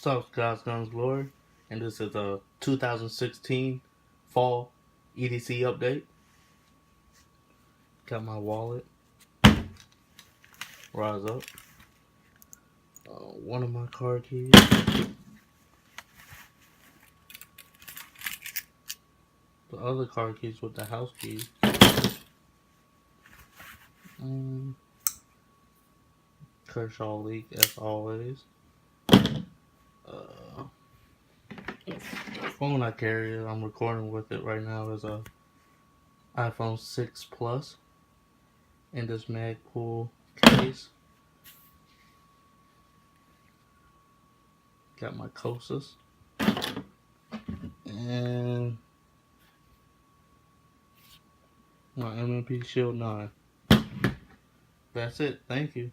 What's up, God's Guns Glory? And this is a 2016 fall EDC update. Got my wallet. Rise up. One of my car keys. The other car keys with the house keys. Kershaw leak as always. Phone I carry, I'm recording with it right now, is a iPhone 6 Plus in this Magpul case. Got my Kosas and my MMP Shield 9. That's it. Thank you.